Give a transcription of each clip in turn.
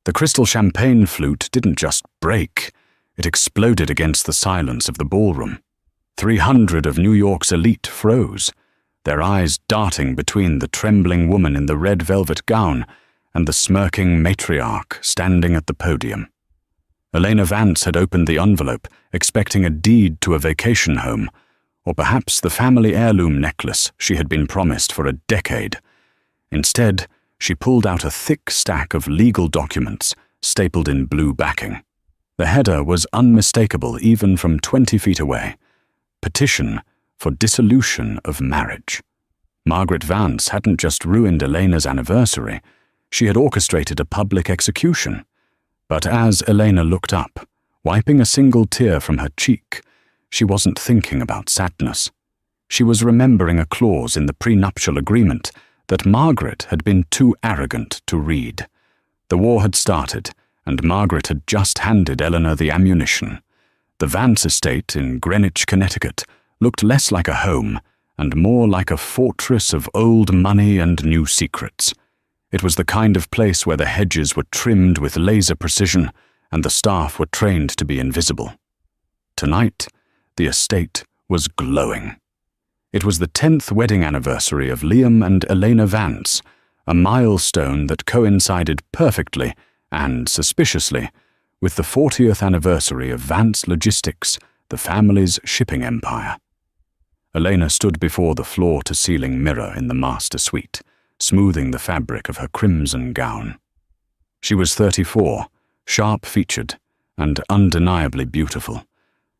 The crystal champagne flute didn't just break, it exploded against the silence of the ballroom. 300 of New York's elite froze, their eyes darting between the trembling woman in the red velvet gown and the smirking matriarch standing at the podium. Elena Vance had opened the envelope, expecting a deed to a vacation home, or perhaps the family heirloom necklace she had been promised for a decade. Instead, she pulled out a thick stack of legal documents stapled in blue backing. The header was unmistakable even from 20 feet away. Petition for dissolution of marriage. Margaret Vance hadn't just ruined Elena's anniversary, she had orchestrated a public execution. But as Elena looked up, wiping a single tear from her cheek, she wasn't thinking about sadness. She was remembering a clause in the prenuptial agreement that Margaret had been too arrogant to read. The war had started, and Margaret had just handed Eleanor the ammunition. The Vance estate in Greenwich, Connecticut, looked less like a home and more like a fortress of old money and new secrets. It was the kind of place where the hedges were trimmed with laser precision and the staff were trained to be invisible. Tonight, the estate was glowing. It was the 10th wedding anniversary of Liam and Elena Vance, a milestone that coincided perfectly and suspiciously with the 40th anniversary of Vance Logistics, the family's shipping empire. Elena stood before the floor-to-ceiling mirror in the master suite, smoothing the fabric of her crimson gown. She was 34, sharp-featured, and undeniably beautiful,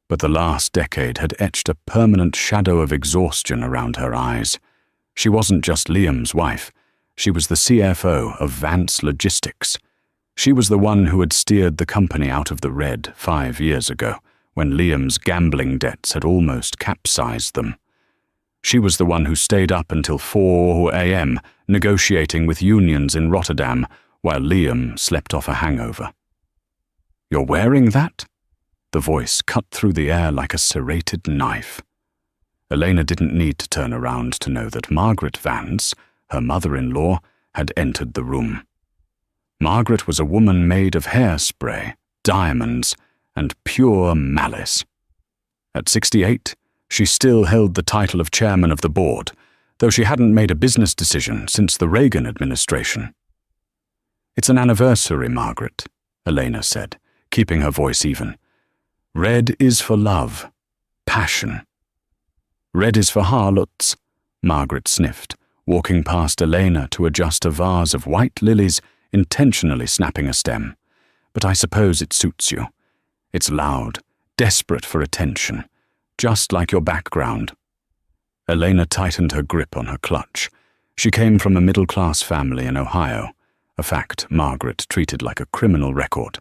but the last decade had etched a permanent shadow of exhaustion around her eyes. She wasn't just Liam's wife, she was the CFO of Vance Logistics. She was the one who had steered the company out of the red 5 years ago, when Liam's gambling debts had almost capsized them. She was the one who stayed up until 4 a.m. negotiating with unions in Rotterdam while Liam slept off a hangover. "You're wearing that?" The voice cut through the air like a serrated knife. Elena didn't need to turn around to know that Margaret Vance, her mother-in-law, had entered the room. Margaret was a woman made of hairspray, diamonds, and pure malice. At 68, she still held the title of chairman of the board, though she hadn't made a business decision since the Reagan administration. "It's an anniversary, Margaret," Elena said, keeping her voice even. "Red is for love, passion." "Red is for harlots," Margaret sniffed, walking past Elena to adjust a vase of white lilies, intentionally snapping a stem. "But I suppose it suits you. It's loud, desperate for attention, just like your background." Elena tightened her grip on her clutch. She came from a middle-class family in Ohio, a fact Margaret treated like a criminal record.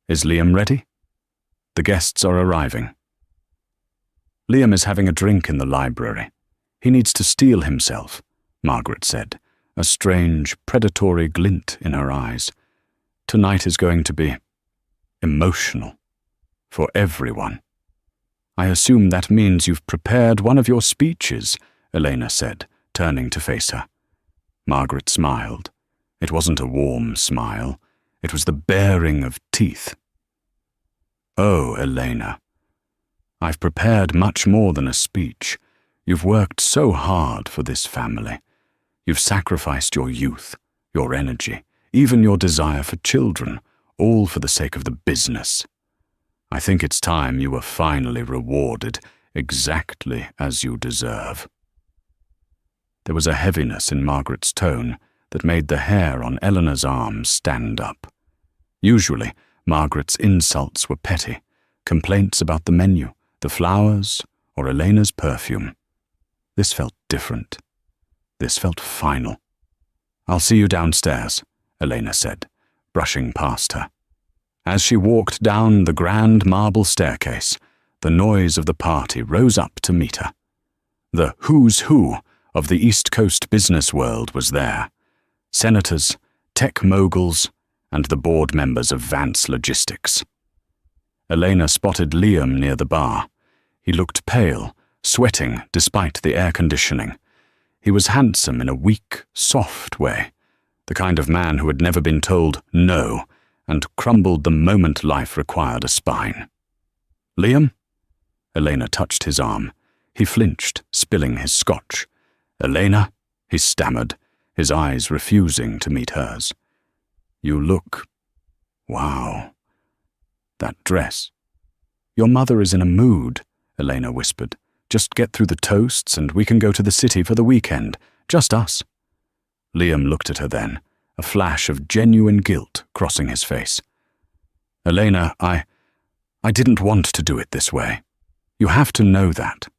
"Is Liam ready?" "The guests are arriving." "Liam is having a drink in the library. He needs to steel himself," Margaret said, a strange, predatory glint in her eyes. "Tonight is going to be emotional. For everyone." "I assume that means you've prepared one of your speeches," Elena said, turning to face her. Margaret smiled. It wasn't a warm smile. It was the baring of teeth. "Oh, Elena, I've prepared much more than a speech. You've worked so hard for this family. You've sacrificed your youth, your energy, even your desire for children, all for the sake of the business. I think it's time you were finally rewarded exactly as you deserve." There was a heaviness in Margaret's tone that made the hair on Eleanor's arms stand up. Usually, Margaret's insults were petty, complaints about the menu, the flowers, or Elena's perfume. This felt different. This felt final. "I'll see you downstairs," Elena said, brushing past her. As she walked down the grand marble staircase, the noise of the party rose up to meet her. The who's who of the East Coast business world was there. Senators, tech moguls, and the board members of Vance Logistics. Elena spotted Liam near the bar. He looked pale, sweating despite the air conditioning. He was handsome in a weak, soft way. the kind of man who had never been told no and crumbled the moment life required a spine. "Liam?" Elena touched his arm. He flinched, spilling his scotch. "Elena?" he stammered, his eyes refusing to meet hers. "You look... wow. That dress." "Your mother is in a mood," Elena whispered. "Just get through the toasts and we can go to the city for the weekend. Just us." Liam looked at her then, a flash of genuine guilt crossing his face. "Elena, I didn't want to do it this way. You have to know that.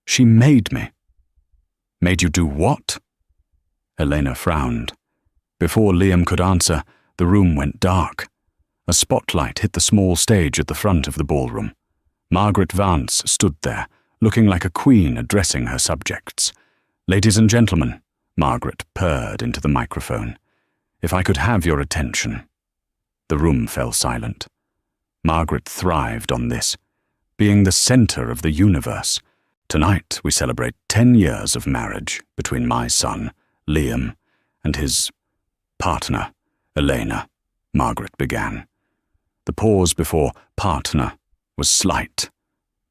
She made me." "Made you do what?" Elena frowned. Before Liam could answer, the room went dark. A spotlight hit the small stage at the front of the ballroom. Margaret Vance stood there, looking like a queen addressing her subjects. "Ladies and gentlemen," Margaret purred into the microphone, "if I could have your attention." The room fell silent. Margaret thrived on this, being the center of the universe. "Tonight we celebrate 10 years of marriage between my son, Liam, and his partner, Elena," Margaret began. The pause before partner was slight,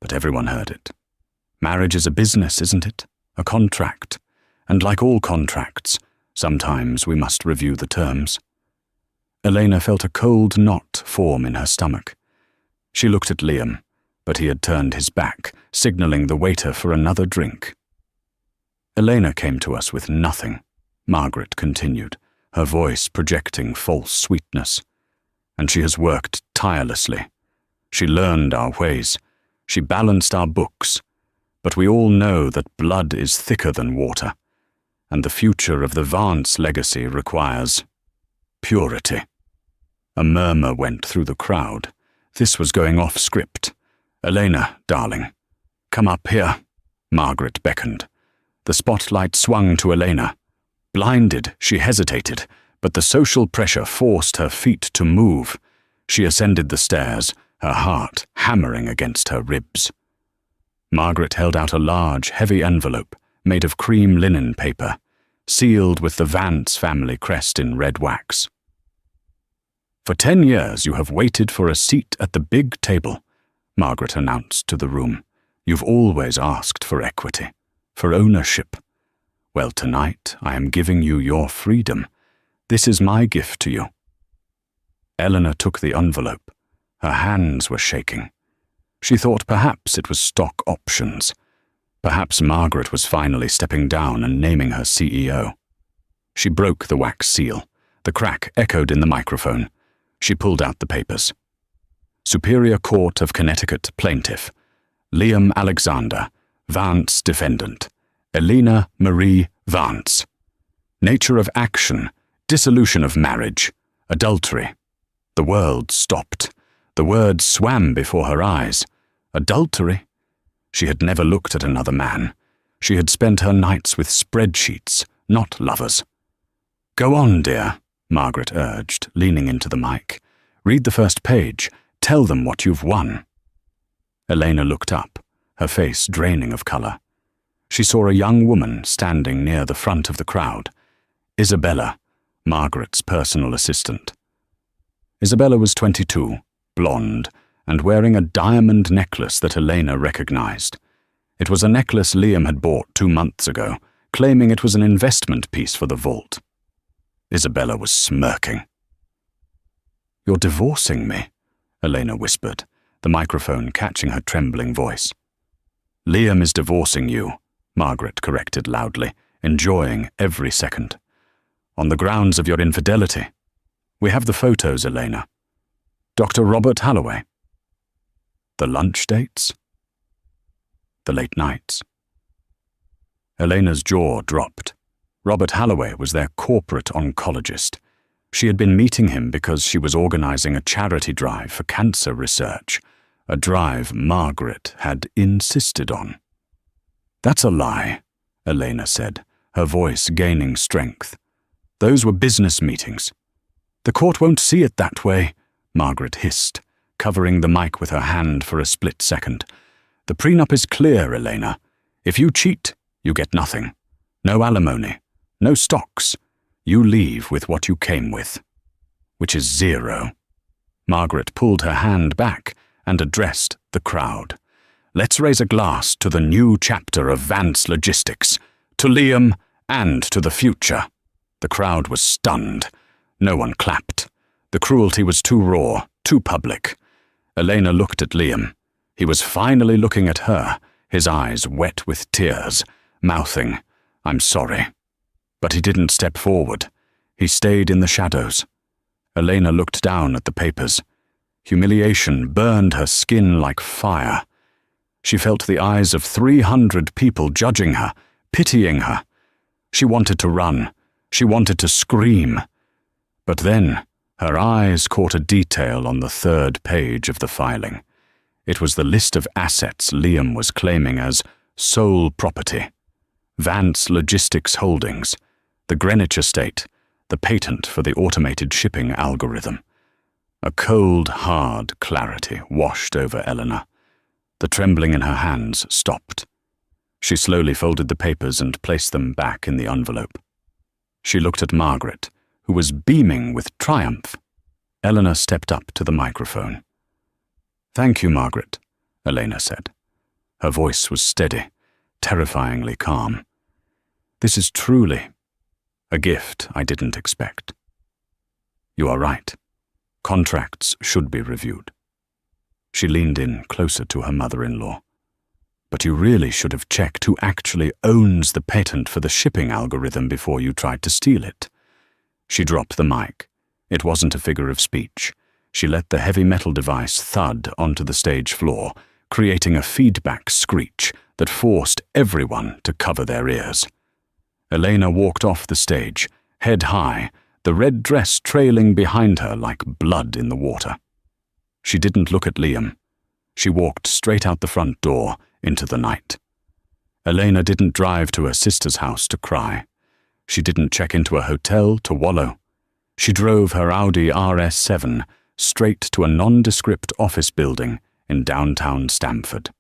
but everyone heard it. Marriage is a business, isn't it? A contract. And like all contracts, sometimes we must review the terms. Elena felt a cold knot form in her stomach. She looked at Liam, but he had turned his back, signaling the waiter for another drink. "Elena came to us with nothing," Margaret continued, her voice projecting false sweetness. "And she has worked tirelessly. She learned our ways. She balanced our books. But we all know that blood is thicker than water, and the future of the Vance legacy requires purity." A murmur went through the crowd. This was going off script. "Elena, darling, come up here," Margaret beckoned. The spotlight swung to Elena. Blinded, she hesitated, but the social pressure forced her feet to move. She ascended the stairs, her heart hammering against her ribs. Margaret held out a large, heavy envelope made of cream linen paper, sealed with the Vance family crest in red wax. "For 10 years you have waited for a seat at the big table," Margaret announced to the room. "You've always asked for equity, for ownership. Well, tonight I am giving you your freedom. This is my gift to you." Elena took the envelope. Her hands were shaking. She thought perhaps it was stock options. Perhaps Margaret was finally stepping down and naming her CEO. She broke the wax seal. The crack echoed in the microphone. She pulled out the papers. "Superior Court of Connecticut Plaintiff. Liam Alexander, Vance Defendant. Elena Marie Vance. Nature of action, dissolution of marriage, adultery." The world stopped. The words swam before her eyes. Adultery? She had never looked at another man. She had spent her nights with spreadsheets, not lovers. "Go on, dear," Margaret urged, leaning into the mic. "Read the first page. Tell them what you've won." Elena looked up, her face draining of color. She saw a young woman standing near the front of the crowd. Isabella, Margaret's personal assistant. Isabella was 22, blonde, and wearing a diamond necklace that Elena recognized. It was a necklace Liam had bought 2 months ago, claiming it was an investment piece for the vault. Isabella was smirking. "You're divorcing me," Elena whispered, the microphone catching her trembling voice. "Liam is divorcing you," Margaret corrected loudly, enjoying every second. "On the grounds of your infidelity. We have the photos, Elena. Dr. Robert Holloway. The lunch dates? The late nights." Elena's jaw dropped. Robert Holloway was their corporate oncologist. She had been meeting him because she was organizing a charity drive for cancer research, a drive Margaret had insisted on. "That's a lie," Elena said, her voice gaining strength. "Those were business meetings." "The court won't see it that way," Margaret hissed, covering the mic with her hand for a split second. "The prenup is clear, Elena. If you cheat, you get nothing. No alimony. No stocks. You leave with what you came with, which is 0. Margaret pulled her hand back and addressed the crowd. Let's raise a glass to the new chapter of Vance Logistics, to Liam and to the future. The crowd was stunned. No one clapped. The cruelty was too raw, too public. Elena looked at Liam. He was finally looking at her, his eyes wet with tears, mouthing, "I'm sorry." But he didn't step forward. He stayed in the shadows. Elena looked down at the papers. Humiliation burned her skin like fire. She felt the eyes of 300 people judging her, pitying her. She wanted to run. She wanted to scream. But then her eyes caught a detail on the 3rd page of the filing. It was the list of assets Liam was claiming as sole property. Vance Logistics Holdings, the Greenwich estate, the patent for the automated shipping algorithm. A cold, hard clarity washed over Elena. The trembling in her hands stopped. She slowly folded the papers and placed them back in the envelope. She looked at Margaret, who was beaming with triumph. Elena stepped up to the microphone. "Thank you, Margaret," Elena said. Her voice was steady, terrifyingly calm. "This is truly a gift I didn't expect. You are right. Contracts should be reviewed." She leaned in closer to her mother-in-law. "But you really should have checked who actually owns the patent for the shipping algorithm before you tried to steal it." She dropped the mic. It wasn't a figure of speech. She let the heavy metal device thud onto the stage floor, creating a feedback screech that forced everyone to cover their ears. Elena walked off the stage, head high, the red dress trailing behind her like blood in the water. She didn't look at Liam. She walked straight out the front door into the night. Elena didn't drive to her sister's house to cry. She didn't check into a hotel to wallow. She drove her Audi RS7 straight to a nondescript office building in downtown Stamford.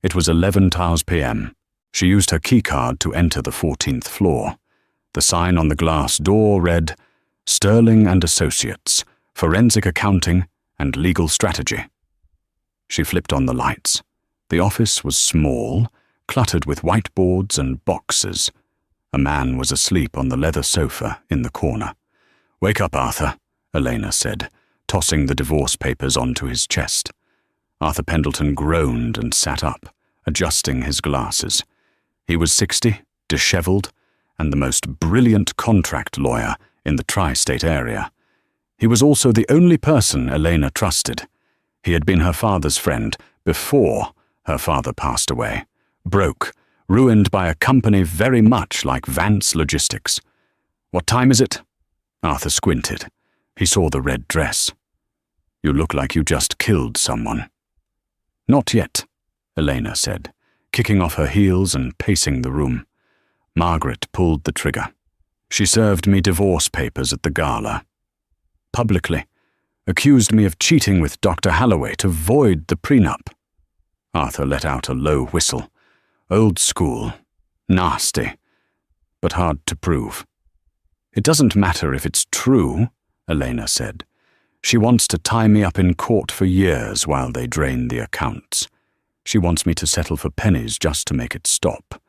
It was 11:00 p.m. She used her keycard to enter the 14th floor. The sign on the glass door read, "Sterling and Associates, Forensic Accounting and Legal Strategy." She flipped on the lights. The office was small, cluttered with whiteboards and boxes. A man was asleep on the leather sofa in the corner. "Wake up, Arthur," Elena said, tossing the divorce papers onto his chest. Arthur Pendleton groaned and sat up, adjusting his glasses. He was 60, disheveled, and the most brilliant contract lawyer in the tri-state area. He was also the only person Elena trusted. He had been her father's friend before her father passed away, broke, ruined by a company very much like Vance Logistics. "What time is it?" Arthur squinted. He saw the red dress. "You look like you just killed someone." "Not yet," Elena said, kicking off her heels and pacing the room. Margaret pulled the trigger. "She served me divorce papers at the gala. Publicly. Accused me of cheating with Dr. Halloway to void the prenup." Arthur let out a low whistle. Old school. Nasty. But hard to prove. "It doesn't matter if it's true," Elena said. "She wants to tie me up in court for years while they drain the accounts. She wants me to settle for pennies just to make it stop.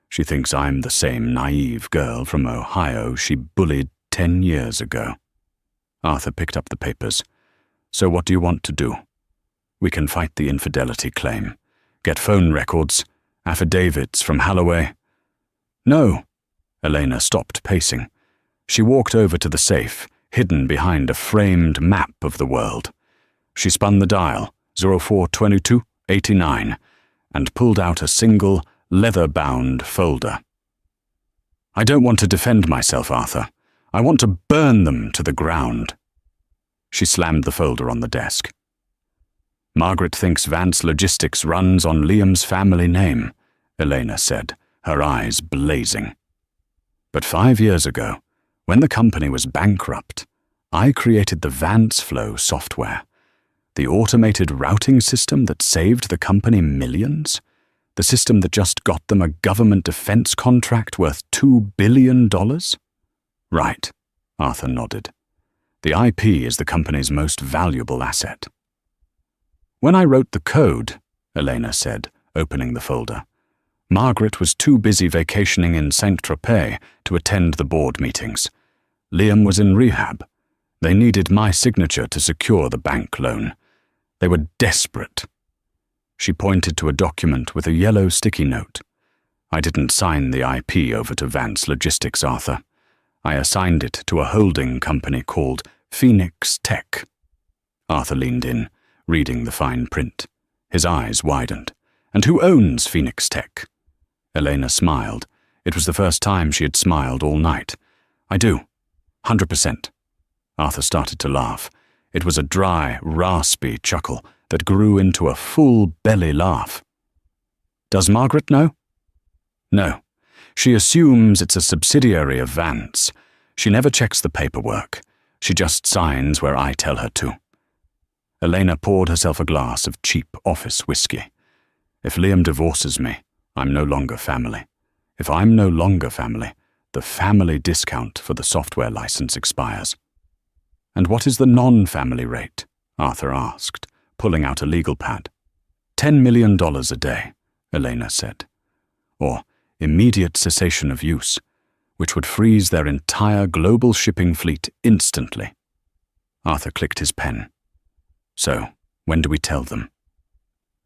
She thinks I'm the same naive girl from Ohio she bullied 10 years ago." Arthur picked up the papers. "So what do you want to do? We can fight the infidelity claim. Get phone records, affidavits from Halloway." "No." Elena stopped pacing. She walked over to the safe, hidden behind a framed map of the world. She spun the dial, 042289, and pulled out a single, leather-bound folder. "I don't want to defend myself, Arthur. I want to burn them to the ground." She slammed the folder on the desk. "Margaret thinks Vance Logistics runs on Liam's family name," Elena said, her eyes blazing. "But 5 years ago, when the company was bankrupt, I created the Vance Flow software, the automated routing system that saved the company millions, the system that just got them a government defense contract worth $2 billion. Right, Arthur nodded. The IP is the company's most valuable asset. When I wrote the code, Elena said, opening the folder, Margaret was too busy vacationing in Saint-Tropez to attend the board meetings. Liam was in rehab. They needed my signature to secure the bank loan. They were desperate. She pointed to a document with a yellow sticky note. I didn't sign the IP over to Vance Logistics, Arthur. I assigned it to a holding company called Phoenix Tech. Arthur leaned in, reading the fine print. His eyes widened. And who owns Phoenix Tech? Elena smiled. It was the first time she had smiled all night. I do. 100%. Arthur started to laugh. It was a dry, raspy chuckle that grew into a full belly laugh. Does Margaret know? No. She assumes it's a subsidiary of Vance. She never checks the paperwork. She just signs where I tell her to. Elena poured herself a glass of cheap office whiskey. If Liam divorces me, I'm no longer family. If I'm no longer family, the family discount for the software license expires. And what is the non-family rate? Arthur asked, pulling out a legal pad. $10 million a day, Elena said. Or immediate cessation of use, which would freeze their entire global shipping fleet instantly. Arthur clicked his pen. So, when do we tell them?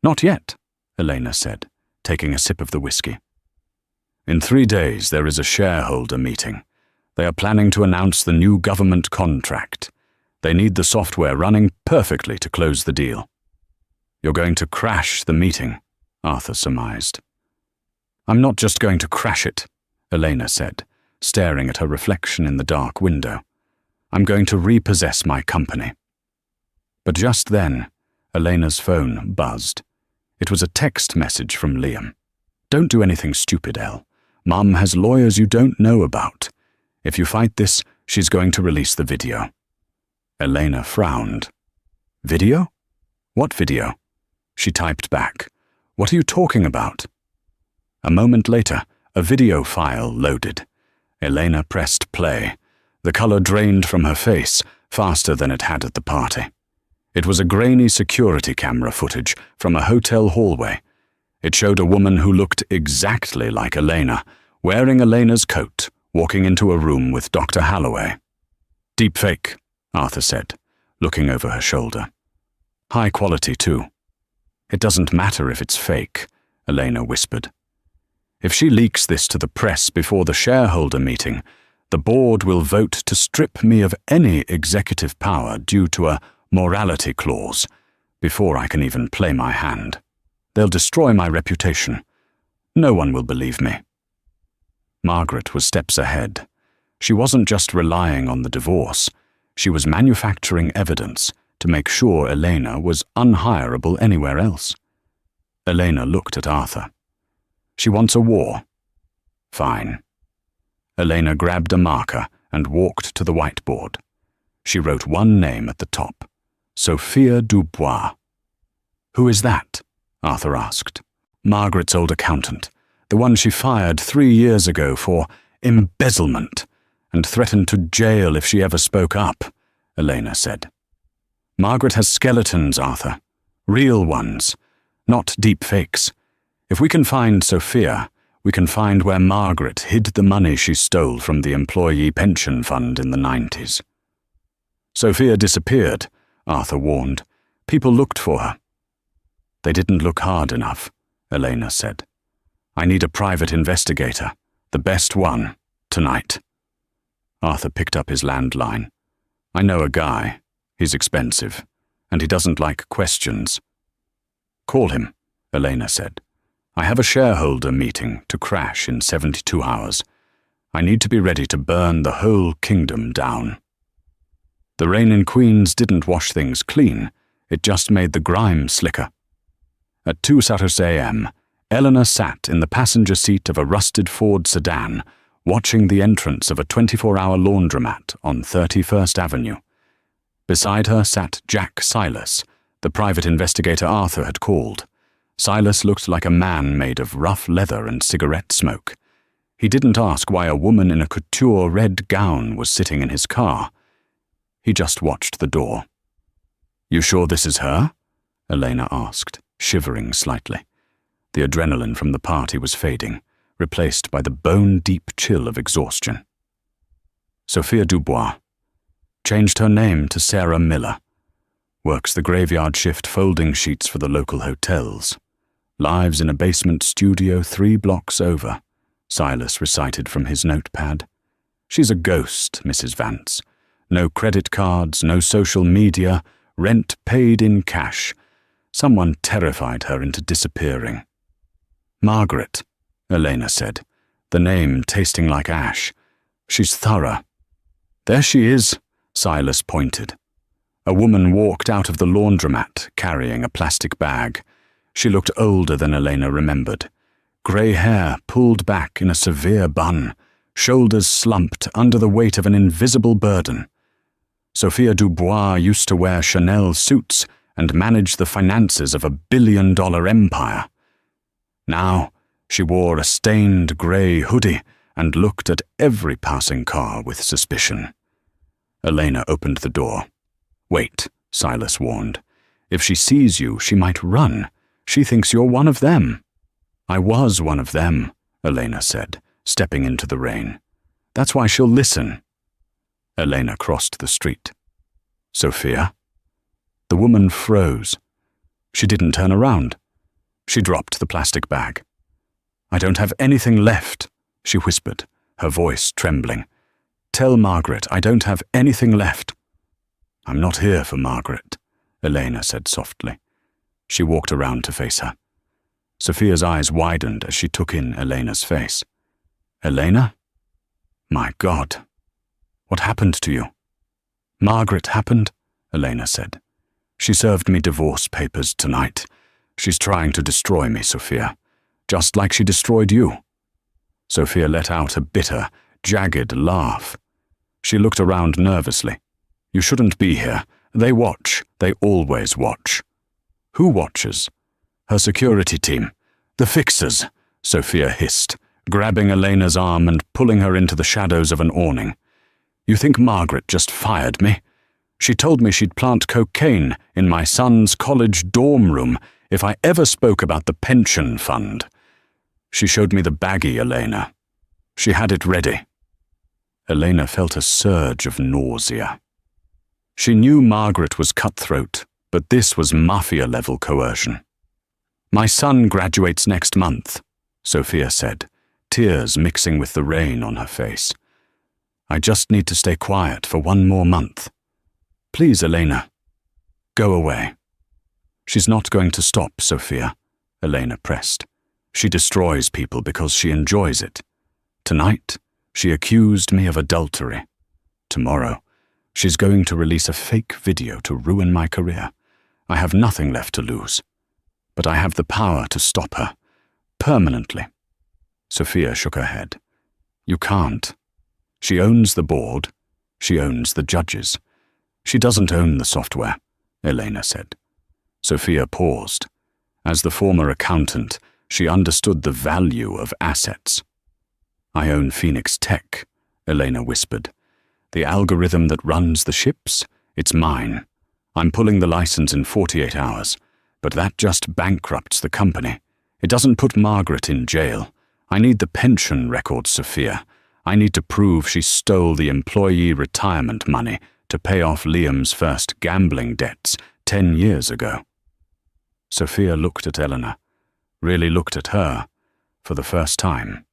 Not yet, Elena said, taking a sip of the whiskey. In 3 days there is a shareholder meeting. They are planning to announce the new government contract. They need the software running perfectly to close the deal. You're going to crash the meeting, Arthur surmised. I'm not just going to crash it, Elena said, staring at her reflection in the dark window. I'm going to repossess my company. But just then, Elena's phone buzzed. It was a text message from Liam. Don't do anything stupid, Elle. Mum has lawyers you don't know about. If you fight this, she's going to release the video. Elena frowned. Video? What video? She typed back. What are you talking about? A moment later, a video file loaded. Elena pressed play. The color drained from her face faster than it had at the party. It was a grainy security camera footage from a hotel hallway. It showed a woman who looked exactly like Elena, wearing Elena's coat, walking into a room with Dr. Holloway. Deepfake, Arthur said, looking over her shoulder. High quality, too. It doesn't matter if it's fake, Elena whispered. If she leaks this to the press before the shareholder meeting, the board will vote to strip me of any executive power due to a morality clause before I can even play my hand. They'll destroy my reputation. No one will believe me. Margaret was steps ahead. She wasn't just relying on the divorce. She was manufacturing evidence to make sure Elena was unhireable anywhere else. Elena looked at Arthur. She wants a war. Fine. Elena grabbed a marker and walked to the whiteboard. She wrote one name at the top. Sophia Dubois. Who is that? Arthur asked. Margaret's old accountant, the one she fired 3 years ago for embezzlement and threatened to jail if she ever spoke up, Elena said. Margaret has skeletons, Arthur. Real ones, not deep fakes. If we can find Sophia, we can find where Margaret hid the money she stole from the employee pension fund in the 90s. Sophia disappeared, Arthur warned. People looked for her. They didn't look hard enough, Elena said. I need a private investigator, the best one, tonight. Arthur picked up his landline. I know a guy. He's expensive, and he doesn't like questions. Call him, Elena said. I have a shareholder meeting to crash in 72 hours. I need to be ready to burn the whole kingdom down. The rain in Queens didn't wash things clean. It just made the grime slicker. At 2:30 a.m., Elena sat in the passenger seat of a rusted Ford sedan, watching the entrance of a 24-hour laundromat on 31st Avenue. Beside her sat Jack Silas, the private investigator Arthur had called. Silas looked like a man made of rough leather and cigarette smoke. He didn't ask why a woman in a couture red gown was sitting in his car. He just watched the door. "You sure this is her?" Elena asked, shivering slightly. The adrenaline from the party was fading, replaced by the bone-deep chill of exhaustion. Sophia Dubois. Changed her name to Sarah Miller. Works the graveyard shift folding sheets for the local hotels. Lives in a basement studio 3 blocks over, Silas recited from his notepad. She's a ghost, Mrs. Vance. No credit cards, no social media, rent paid in cash. Someone terrified her into disappearing. "Margaret," Elena said, the name tasting like ash. "She's thorough." "There she is," Silas pointed. A woman walked out of the laundromat carrying a plastic bag. She looked older than Elena remembered. Grey hair pulled back in a severe bun, shoulders slumped under the weight of an invisible burden. Sophia Dubois used to wear Chanel suits and manage the finances of a billion-dollar empire. Now, she wore a stained grey hoodie and looked at every passing car with suspicion. Elena opened the door. "Wait," Silas warned. "If she sees you, she might run. She thinks you're one of them." "I was one of them," Elena said, stepping into the rain. "That's why she'll listen." Elena crossed the street. "Sophia?" The woman froze. She didn't turn around. She dropped the plastic bag. "I don't have anything left," she whispered, her voice trembling. "Tell Margaret I don't have anything left." "I'm not here for Margaret," Elena said softly. She walked around to face her. Sophia's eyes widened as she took in Elena's face. "Elena? My God. What happened to you?" "Margaret happened," Elena said. "She served me divorce papers tonight. She's trying to destroy me, Sophia, just like she destroyed you." Sophia let out a bitter, jagged laugh. She looked around nervously. "You shouldn't be here. They watch. They always watch." "Who watches?" "Her security team. The fixers," Sophia hissed, grabbing Elena's arm and pulling her into the shadows of an awning. "You think Margaret just fired me? She told me she'd plant cocaine in my son's college dorm room if I ever spoke about the pension fund. She showed me the baggie, Elena. She had it ready." Elena felt a surge of nausea. She knew Margaret was cutthroat, but this was mafia-level coercion. "My son graduates next month," Sophia said, tears mixing with the rain on her face. "I just need to stay quiet for 1 more month. Please, Elena, go away." "She's not going to stop, Sophia," Elena pressed. "She destroys people because she enjoys it. Tonight, she accused me of adultery. Tomorrow, she's going to release a fake video to ruin my career. I have nothing left to lose. But I have the power to stop her. Permanently." Sophia shook her head. "You can't. She owns the board. She owns the judges. She doesn't own the software," Elena said. Sophia paused. As the former accountant, she understood the value of assets. "I own Phoenix Tech," Elena whispered. "The algorithm that runs the ships, it's mine. I'm pulling the license in 48 hours, but that just bankrupts the company. It doesn't put Margaret in jail. I need the pension records, Sophia. I need to prove she stole the employee retirement money to pay off Liam's first gambling debts 10 years ago." Sophia looked at Elena, really looked at her, for the first time.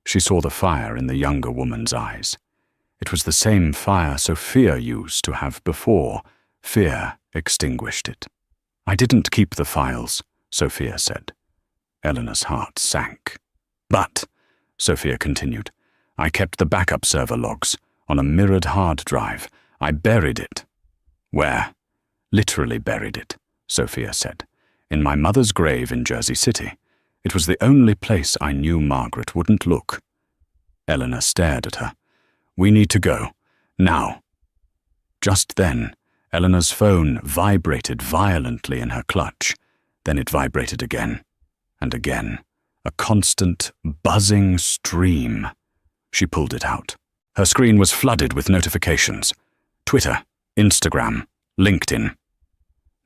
She saw the fire in the younger woman's eyes. It was the same fire Sophia used to have before fear extinguished it. "I didn't keep the files," Sophia said. Elena's heart sank. "But," Sophia continued, "I kept the backup server logs on a mirrored hard drive. I buried it." "Where?" "Literally buried it," Sophia said. "In my mother's grave in Jersey City. It was the only place I knew Margaret wouldn't look." Elena stared at her. "We need to go. Now." Just then, Elena's phone vibrated violently in her clutch. Then it vibrated again, and again, a constant, buzzing stream. She pulled it out. Her screen was flooded with notifications. Twitter, Instagram, LinkedIn.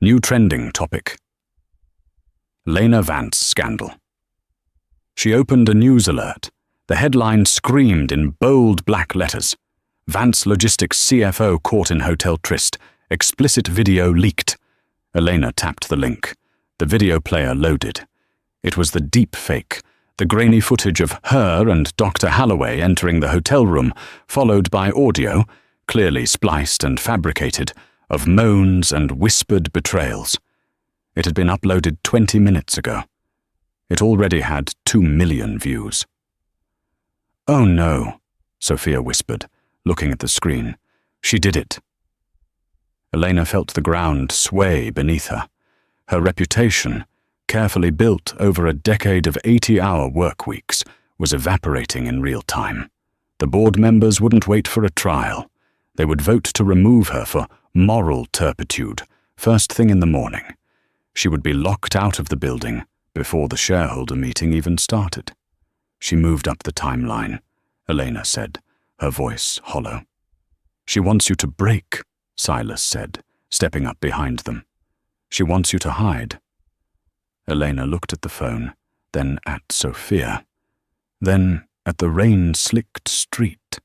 New trending topic. Elena Vance scandal. She opened a news alert. The headline screamed in bold black letters. Vance Logistics CFO caught in Hotel Trist. Explicit video leaked. Elena tapped the link. The video player loaded. It was the deep fake, the grainy footage of her and Dr. Holloway entering the hotel room, followed by audio, clearly spliced and fabricated, of moans and whispered betrayals. It had been uploaded 20 minutes ago. It already had 2 million views. "Oh no," Sophia whispered, looking at the screen. "She did it." Elena felt the ground sway beneath her. Her reputation, carefully built over a decade of 80-hour work weeks, was evaporating in real time. The board members wouldn't wait for a trial. They would vote to remove her for moral turpitude, first thing in the morning. She would be locked out of the building before the shareholder meeting even started. She moved up the timeline, Elena said, her voice hollow. "She wants you to break," Silas said, stepping up behind them. "She wants you to hide." Elena looked at the phone, then at Sophia, then at the rain-slicked street.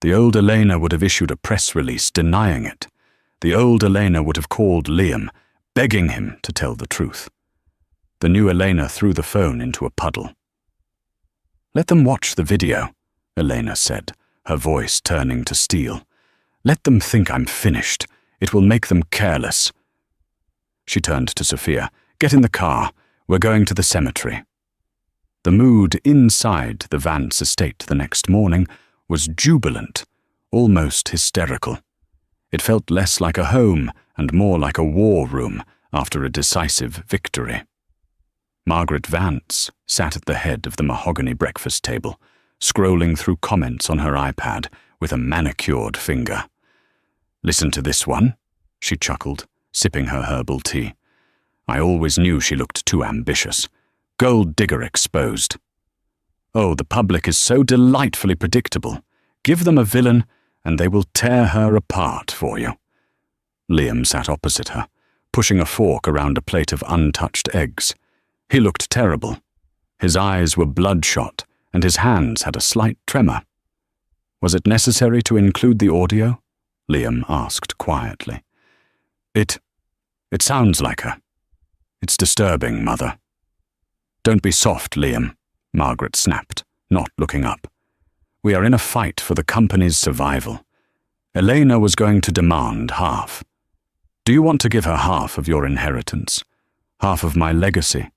The old Elena would have issued a press release denying it. The old Elena would have called Liam, begging him to tell the truth. The new Elena threw the phone into a puddle. "Let them watch the video," Elena said, her voice turning to steel. "Let them think I'm finished. It will make them careless." She turned to Sophia. "Get in the car. We're going to the cemetery." The mood inside the Vance estate the next morning was jubilant, almost hysterical. It felt less like a home and more like a war room after a decisive victory. Margaret Vance sat at the head of the mahogany breakfast table, scrolling through comments on her iPad with a manicured finger. "Listen to this one," she chuckled, sipping her herbal tea. "I always knew she looked too ambitious. Gold digger exposed. Oh, the public is so delightfully predictable. Give them a villain, and they will tear her apart for you." Liam sat opposite her, pushing a fork around a plate of untouched eggs. He looked terrible. His eyes were bloodshot, and his hands had a slight tremor. "Was it necessary to include the audio?" Liam asked quietly. It sounds like her. It's disturbing, Mother." "Don't be soft, Liam," Margaret snapped, not looking up. "We are in a fight for the company's survival. Elena was going to demand half. Do you want to give her half of your inheritance? Half of my legacy?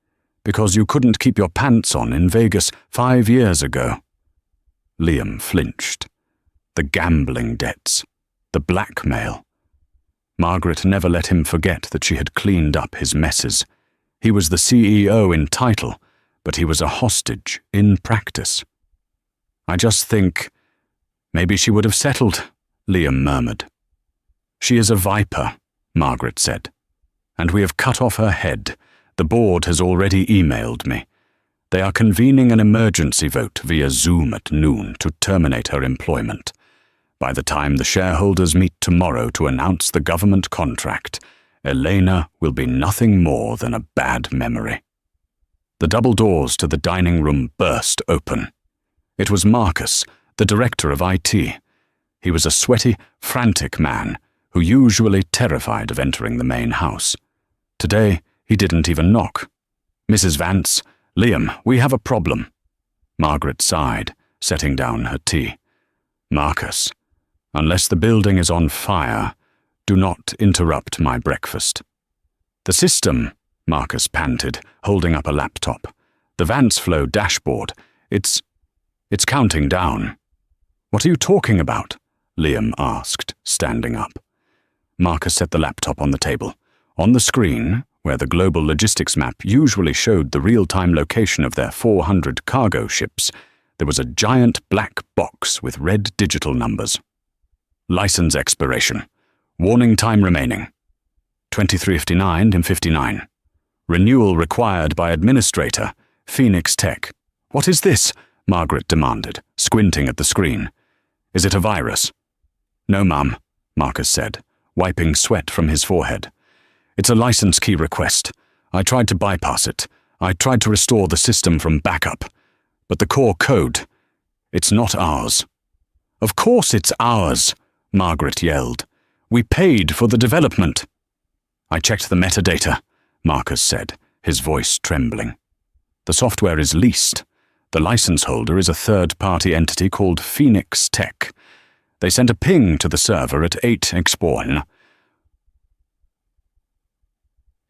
Because you couldn't keep your pants on in Vegas 5 years ago." Liam flinched. The gambling debts. The blackmail. Margaret never let him forget that she had cleaned up his messes. He was the CEO in title, but he was a hostage in practice. "I just think maybe she would have settled," Liam murmured. "She is a viper," Margaret said. "And we have cut off her head. The board has already emailed me. They are convening an emergency vote via Zoom at noon to terminate her employment. By the time the shareholders meet tomorrow to announce the government contract, Elena will be nothing more than a bad memory." The double doors to the dining room burst open. It was Marcus, the director of IT. He was a sweaty, frantic man who usually terrified of entering the main house. Today, he didn't even knock. "Mrs. Vance, Liam, we have a problem." Margaret sighed, setting down her tea. "Marcus, unless the building is on fire, do not interrupt my breakfast." "The system," Marcus panted, holding up a laptop. "The VanceFlow dashboard. It's counting down." "What are you talking about?" Liam asked, standing up. Marcus set the laptop on the table. On the screen, where the global logistics map usually showed the real-time location of their 400 cargo ships, there was a giant black box with red digital numbers. "License expiration. Warning time remaining. 23:59 and 59. Renewal required by administrator. Phoenix Tech. What is this? Margaret demanded, squinting at the screen. Is it a virus? No, Mum, Marcus said, wiping sweat from his forehead. It's a license key request. I tried to bypass it. I tried to restore the system from backup. But the core code, it's not ours. Of course it's ours, Margaret yelled. We paid for the development. I checked the metadata, Marcus said, his voice trembling. The software is leased. The license holder is a third-party entity called Phoenix Tech. They sent a ping to the server at 8 Exporn.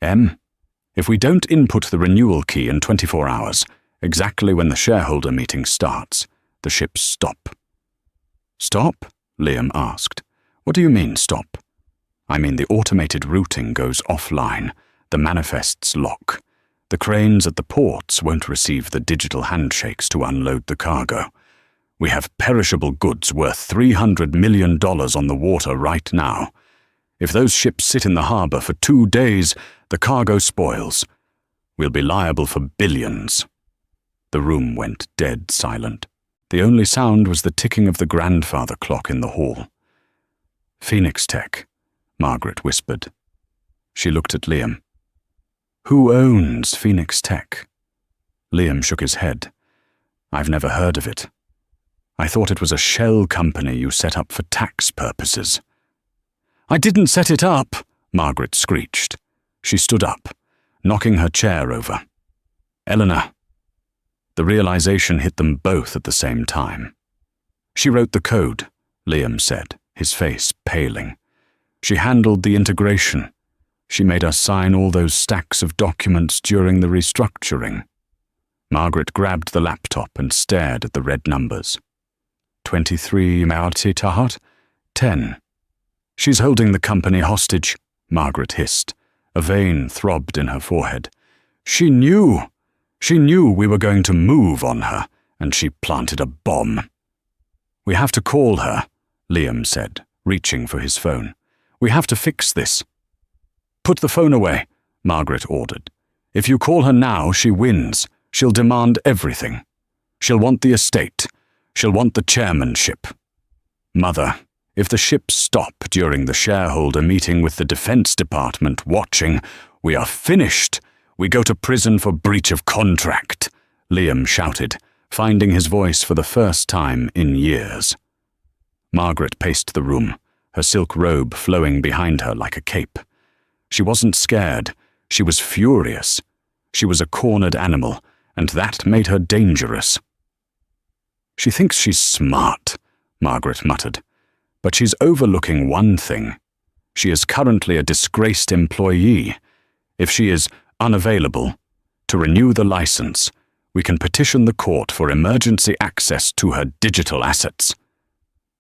If we don't input the renewal key in 24 hours, exactly when the shareholder meeting starts, the ships stop. Stop? Liam asked. What do you mean, stop? I mean the automated routing goes offline, the manifests lock. The cranes at the ports won't receive the digital handshakes to unload the cargo. We have perishable goods worth $300 million on the water right now. If those ships sit in the harbor for 2 days, the cargo spoils. We'll be liable for billions. The room went dead silent. The only sound was the ticking of the grandfather clock in the hall. Phoenix Tech, Margaret whispered. She looked at Liam. Who owns Phoenix Tech? Liam shook his head. I've never heard of it. I thought it was a shell company you set up for tax purposes. I didn't set it up, Margaret screeched. She stood up, knocking her chair over. Elena. The realization hit them both at the same time. She wrote the code, Liam said, his face paling. She handled the integration. She made us sign all those stacks of documents during the restructuring. Margaret grabbed the laptop and stared at the red numbers. 23 Maarti Tahat? 10. She's holding the company hostage, Margaret hissed. A vein throbbed in her forehead. She knew we were going to move on her, and she planted a bomb. We have to call her, Liam said, reaching for his phone. We have to fix this. Put the phone away, Margaret ordered. If you call her now, she wins. She'll demand everything. She'll want the estate. She'll want the chairmanship. Mother, if the ships stop during the shareholder meeting with the Defense Department watching, we are finished. We go to prison for breach of contract, Liam shouted, finding his voice for the first time in years. Margaret paced the room, her silk robe flowing behind her like a cape. She wasn't scared. She was furious. She was a cornered animal, and that made her dangerous. She thinks she's smart, Margaret muttered, but she's overlooking one thing. She is currently a disgraced employee. If she is unavailable to renew the license, we can petition the court for emergency access to her digital assets.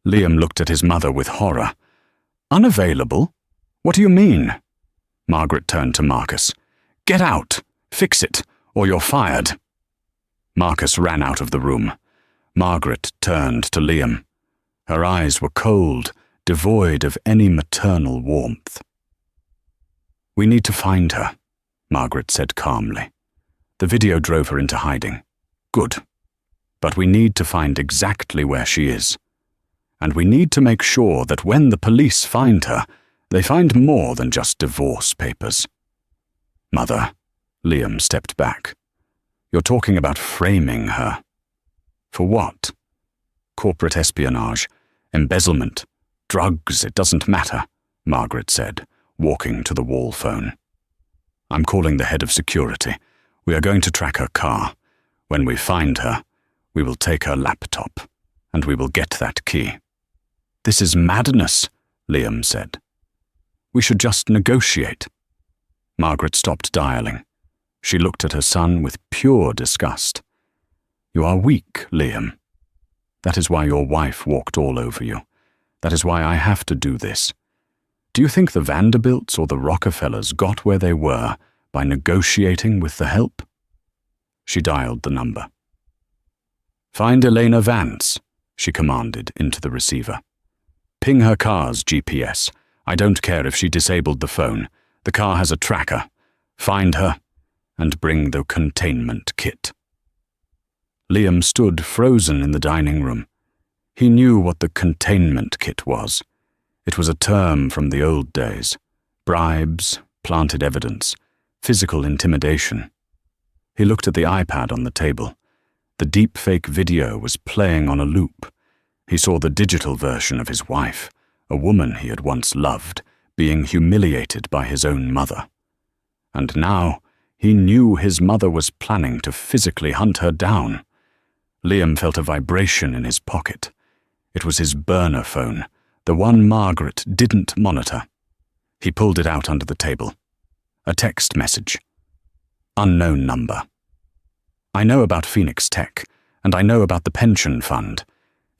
Liam looked at his mother with horror. Unavailable? What do you mean? Margaret turned to Marcus. Get out! Fix it, or you're fired. Marcus ran out of the room. Margaret turned to Liam. Her eyes were cold, devoid of any maternal warmth. We need to find her, Margaret said calmly. The video drove her into hiding. Good. But we need to find exactly where she is. And we need to make sure that when the police find her, they find more than just divorce papers. Mother, Liam stepped back. You're talking about framing her. For what? Corporate espionage, embezzlement, drugs, it doesn't matter, Margaret said, walking to the wall phone. I'm calling the head of security. We are going to track her car. When we find her, we will take her laptop, and we will get that key. This is madness, Liam said. We should just negotiate. Margaret stopped dialing. She looked at her son with pure disgust. You are weak, Liam. That is why your wife walked all over you. That is why I have to do this. Do you think the Vanderbilts or the Rockefellers got where they were by negotiating with the help? She dialed the number. Find Elena Vance, she commanded into the receiver. Ping her car's GPS. I don't care if she disabled the phone. The car has a tracker. Find her and bring the containment kit. Liam stood frozen in the dining room. He knew what the containment kit was. It was a term from the old days. Bribes, planted evidence, physical intimidation. He looked at the iPad on the table. The deepfake video was playing on a loop. He saw the digital version of his wife, a woman he had once loved, being humiliated by his own mother. And now he knew his mother was planning to physically hunt her down. Liam felt a vibration in his pocket. It was his burner phone, the one Margaret didn't monitor. He pulled it out under the table. A text message. Unknown number. I know about Phoenix Tech, and I know about the pension fund.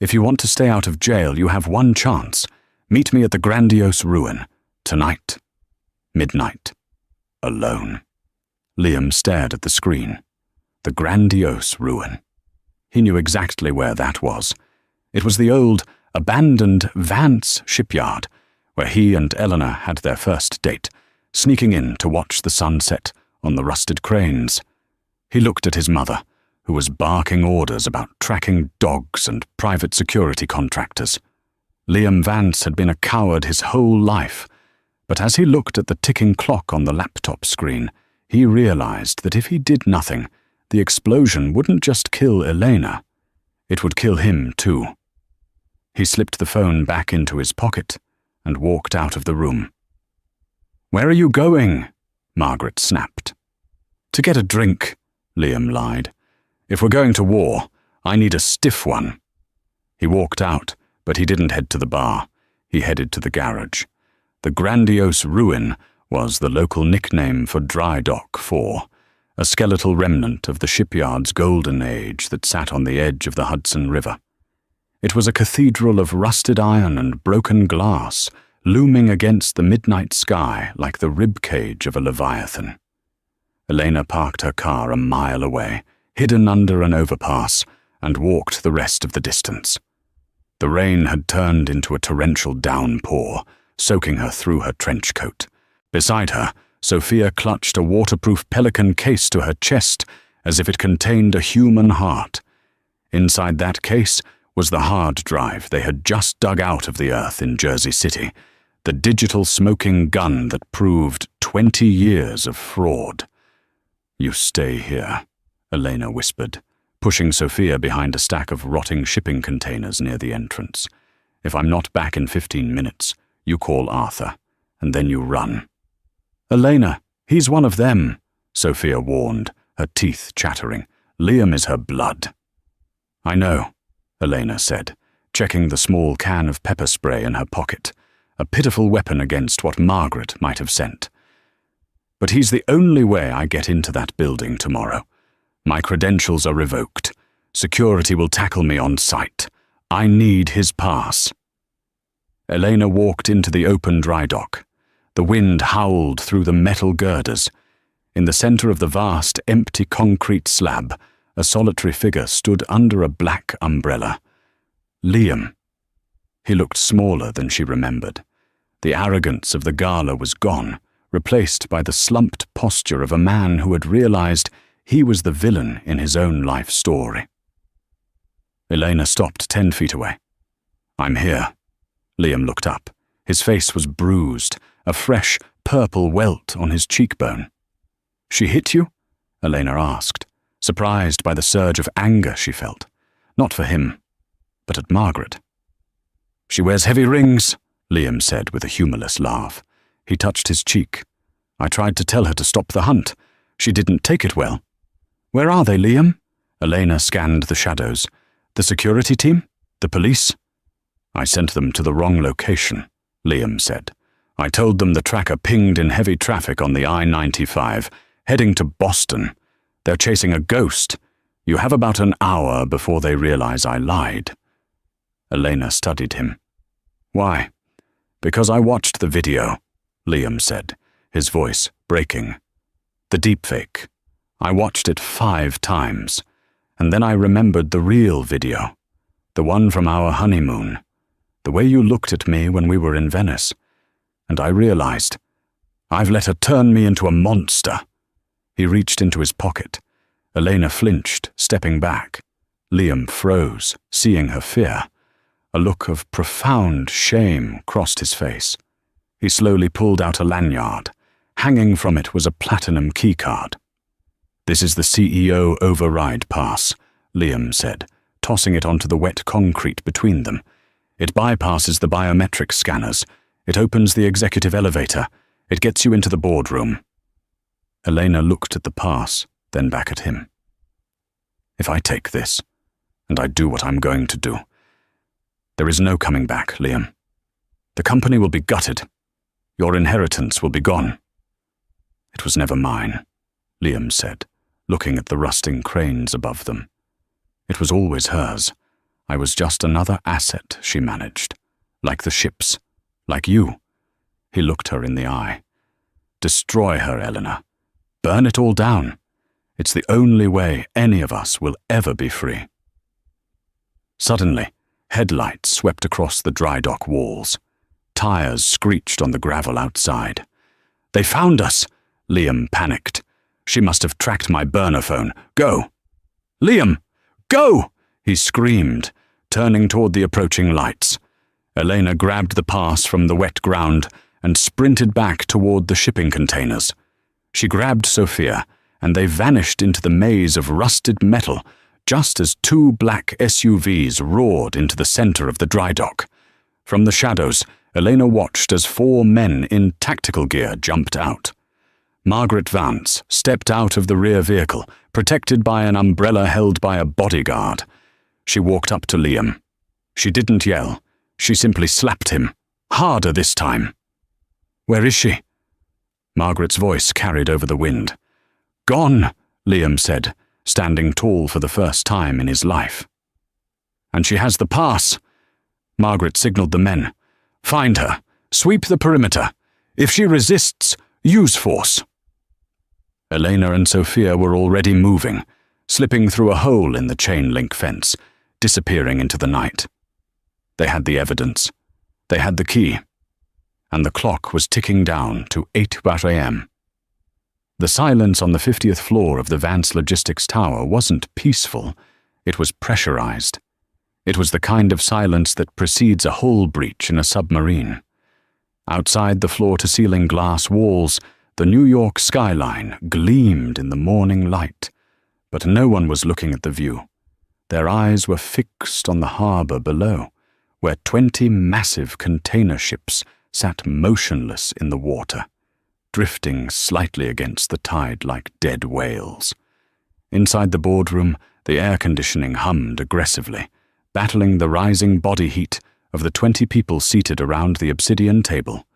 If you want to stay out of jail, you have one chance. Meet me at the grandiose ruin. Tonight. Midnight. Alone. Liam stared at the screen. The grandiose ruin. He knew exactly where that was. It was the old, abandoned Vance shipyard, where he and Elena had their first date, sneaking in to watch the sunset on the rusted cranes. He looked at his mother, who was barking orders about tracking dogs and private security contractors. Liam Vance had been a coward his whole life, but as he looked at the ticking clock on the laptop screen, he realized that if he did nothing, the explosion wouldn't just kill Elena, it would kill him too. He slipped the phone back into his pocket and walked out of the room. "Where are you going?" Margaret snapped. "To get a drink," Liam lied. "If we're going to war, I need a stiff one." He walked out, but he didn't head to the bar. He headed to the garage. The grandiose ruin was the local nickname for Dry Dock 4, a skeletal remnant of the shipyard's golden age that sat on the edge of the Hudson River. It was a cathedral of rusted iron and broken glass, looming against the midnight sky like the ribcage of a leviathan. Elena parked her car a mile away, hidden under an overpass, and walked the rest of the distance. The rain had turned into a torrential downpour, soaking her through her trench coat. Beside her, Sophia clutched a waterproof Pelican case to her chest as if it contained a human heart. Inside that case was the hard drive they had just dug out of the earth in Jersey City, the digital smoking gun that proved 20 years of fraud. "You stay here," Elena whispered, pushing Sophia behind a stack of rotting shipping containers near the entrance. "If I'm not back in 15 minutes, you call Arthur, and then you run." "Elena, he's one of them," Sophia warned, her teeth chattering. "Liam is her blood." "I know," Elena said, checking the small can of pepper spray in her pocket, a pitiful weapon against what Margaret might have sent. "But he's the only way I get into that building tomorrow. My credentials are revoked. Security will tackle me on sight. I need his pass." Elena walked into the open dry dock. The wind howled through the metal girders. In the center of the vast, empty concrete slab, a solitary figure stood under a black umbrella. Liam. He looked smaller than she remembered. The arrogance of the gala was gone, replaced by the slumped posture of a man who had realized he was the villain in his own life story. Elena stopped 10 feet away. "I'm here." Liam looked up. His face was bruised, a fresh, purple welt on his cheekbone. "She hit you?" Elena asked, surprised by the surge of anger she felt, not for him, but at Margaret. "She wears heavy rings," Liam said with a humorless laugh. He touched his cheek. "I tried to tell her to stop the hunt. She didn't take it well." "Where are they, Liam?" Elena scanned the shadows. "The security team? The police?" "I sent them to the wrong location," Liam said. "I told them the tracker pinged in heavy traffic on the I-95, heading to Boston. They're chasing a ghost. You have about an hour before they realize I lied." Elena studied him. "Why?" "Because I watched the video," Liam said, his voice breaking. "The deepfake. I watched it 5 times, and then I remembered the real video, the one from our honeymoon, the way you looked at me when we were in Venice, and I realized, I've let her turn me into a monster." He reached into his pocket. Elena flinched, stepping back. Liam froze, seeing her fear. A look of profound shame crossed his face. He slowly pulled out a lanyard. Hanging from it was a platinum keycard. "This is the CEO override pass," Liam said, tossing it onto the wet concrete between them. "It bypasses the biometric scanners. It opens the executive elevator. It gets you into the boardroom." Elena looked at the pass, then back at him. "If I take this, and I do what I'm going to do, there is no coming back, Liam. The company will be gutted. Your inheritance will be gone." "It was never mine," Liam said, looking at the rusting cranes above them. "It was always hers. I was just another asset she managed. Like the ships. Like you." He looked her in the eye. "Destroy her, Elena. Burn it all down. It's the only way any of us will ever be free." Suddenly, headlights swept across the dry dock walls. Tires screeched on the gravel outside. "They found us!" Liam panicked. "She must have tracked my burner phone. Go!" "Liam! Go!" he screamed, turning toward the approaching lights. Elena grabbed the pass from the wet ground and sprinted back toward the shipping containers. She grabbed Sophia, and they vanished into the maze of rusted metal just as two black SUVs roared into the center of the dry dock. From the shadows, Elena watched as 4 men in tactical gear jumped out. Margaret Vance stepped out of the rear vehicle, protected by an umbrella held by a bodyguard. She walked up to Liam. She didn't yell. She simply slapped him, harder this time. "Where is she?" Margaret's voice carried over the wind. "Gone," Liam said, standing tall for the first time in his life. "And she has the pass." Margaret signaled the men. "Find her. Sweep the perimeter. If she resists, use force." Elena and Sophia were already moving, slipping through a hole in the chain-link fence, disappearing into the night. They had the evidence. They had the key. And the clock was ticking down to 8 a.m. The silence on the 50th floor of the Vance Logistics Tower wasn't peaceful. It was pressurized. It was the kind of silence that precedes a hull breach in a submarine. Outside the floor-to-ceiling glass walls, the New York skyline gleamed in the morning light, but no one was looking at the view. Their eyes were fixed on the harbor below, where 20 massive container ships sat motionless in the water, drifting slightly against the tide like dead whales. Inside the boardroom, the air conditioning hummed aggressively, battling the rising body heat of the 20 people seated around the obsidian table.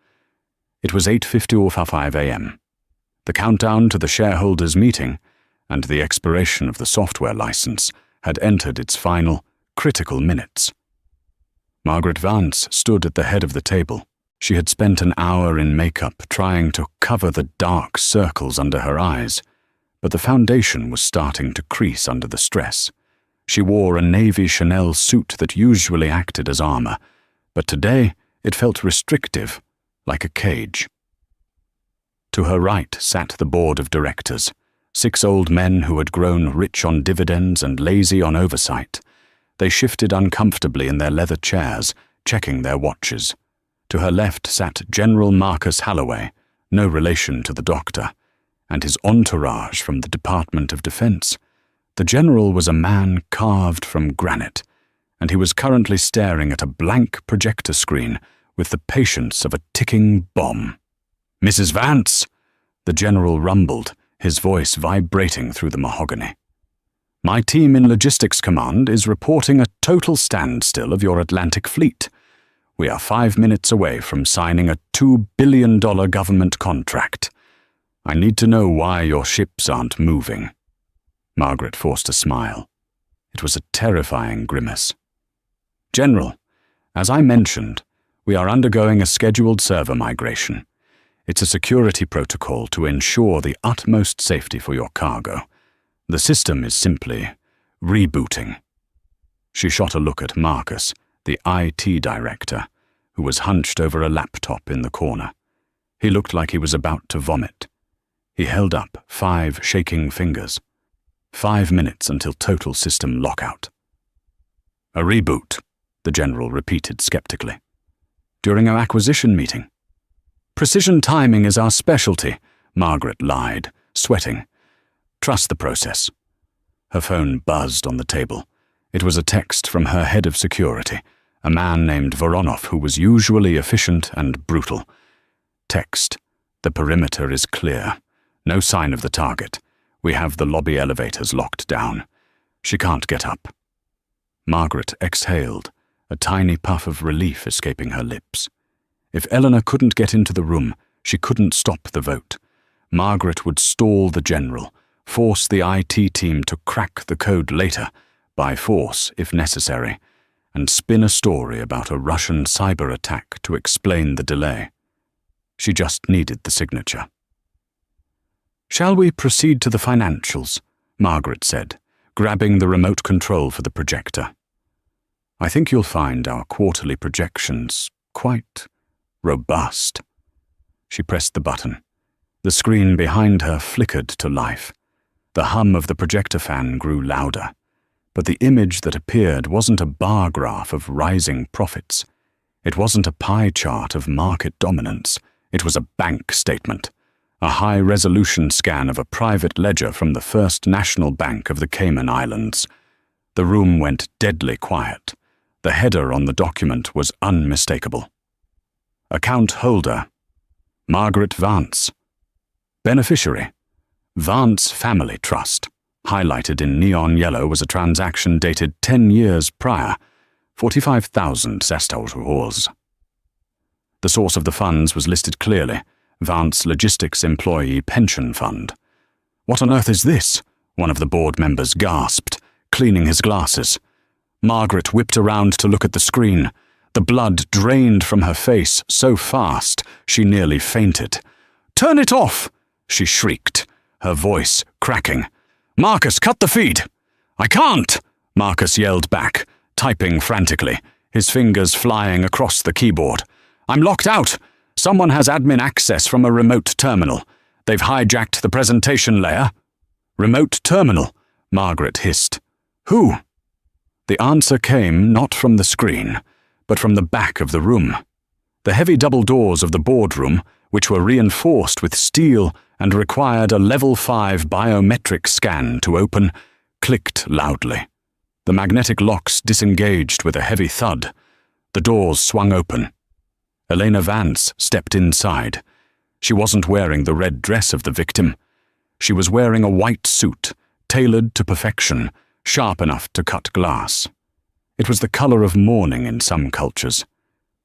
It was 8:55 a.m. The countdown to the shareholders' meeting and the expiration of the software license had entered its final, critical minutes. Margaret Vance stood at the head of the table. She had spent an hour in makeup trying to cover the dark circles under her eyes, but the foundation was starting to crease under the stress. She wore a navy Chanel suit that usually acted as armor, but today it felt restrictive, like a cage. To her right sat the board of directors, 6 old men who had grown rich on dividends and lazy on oversight. They shifted uncomfortably in their leather chairs, checking their watches. To her left sat General Marcus Holloway, no relation to the doctor, and his entourage from the Department of Defense. The general was a man carved from granite, and he was currently staring at a blank projector screen with the patience of a ticking bomb. "Mrs. Vance!" the general rumbled, his voice vibrating through the mahogany. "My team in Logistics Command is reporting a total standstill of your Atlantic fleet. We are 5 minutes away from signing a $2 billion government contract. I need to know why your ships aren't moving." Margaret forced a smile. It was a terrifying grimace. "General, as I mentioned, we are undergoing a scheduled server migration. It's a security protocol to ensure the utmost safety for your cargo. The system is simply rebooting." She shot a look at Marcus, the IT director, who was hunched over a laptop in the corner. He looked like he was about to vomit. He held up 5 shaking fingers. 5 minutes until total system lockout. A reboot, the General repeated skeptically. During our acquisition meeting. Precision timing is our specialty, Margaret lied, sweating. Trust the process. Her phone buzzed on the table. It was a text from her head of security, a man named Voronov who was usually efficient and brutal. Text. The perimeter is clear. No sign of the target. We have the lobby elevators locked down. She can't get up. Margaret exhaled, a tiny puff of relief escaping her lips. If Elena couldn't get into the room, she couldn't stop the vote. Margaret would stall the General, force the IT team to crack the code later, by force if necessary, and spin a story about a Russian cyber attack to explain the delay. She just needed the signature. "Shall we proceed to the financials?" Margaret said, grabbing the remote control for the projector. "I think you'll find our quarterly projections quite robust." She pressed the button. The screen behind her flickered to life. The hum of the projector fan grew louder. But the image that appeared wasn't a bar graph of rising profits. It wasn't a pie chart of market dominance. It was a bank statement, a high-resolution scan of a private ledger from the First National Bank of the Cayman Islands. The room went deadly quiet. The header on the document was unmistakable. Account holder, Margaret Vance. Beneficiary, Vance Family Trust. Highlighted in neon yellow was a transaction dated 10 years prior, 45,000 $. The source of the funds was listed clearly, Vance Logistics Employee Pension Fund. "What on earth is this?" one of the board members gasped, cleaning his glasses. Margaret whipped around to look at the screen. The blood drained from her face so fast she nearly fainted. "Turn it off!" she shrieked, her voice cracking. "Marcus, cut the feed!" "I can't!" Marcus yelled back, typing frantically, his fingers flying across the keyboard. "I'm locked out! Someone has admin access from a remote terminal. They've hijacked the presentation layer." "Remote terminal," Margaret hissed. "Who?" The answer came not from the screen, but from the back of the room. The heavy double doors of the boardroom, which were reinforced with steel and required a level 5 biometric scan to open, clicked loudly. The magnetic locks disengaged with a heavy thud. The doors swung open. Elena Vance stepped inside. She wasn't wearing the red dress of the victim. She was wearing a white suit, tailored to perfection, sharp enough to cut glass. It was the color of mourning in some cultures,